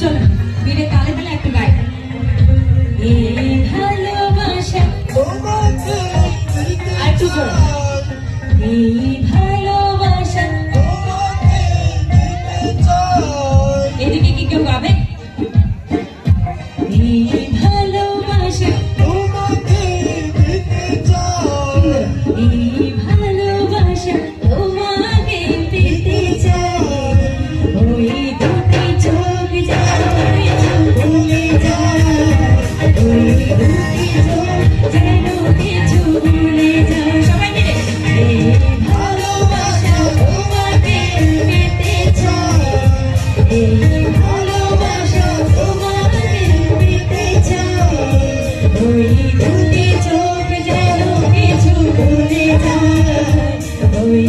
চলো বিরে তালে তালে একটু গাই। এই ভালোবাসা তোমাকে আর একটু জোরে, এই ভালোবাসা তোমাকে দিতে চাই। এদিকে কি কেউ গাবে? এই ভালোবাসা তোমাকে দিতে চাই, এই ভালোবাসা তোমাকে দিতে চাই। ওই দুটি চোখ ভুলে যায়, ওই দুটি চোখ যেন কিছু ভুলে যায়। সবাই মিলে এই ভালোবাসা তোমাকে পেতে চাই, এই ভালোবাসা তোমাকে পেতে চাই। ওই দুটি চোখ যেন কিছু ভুলে যায়, ওই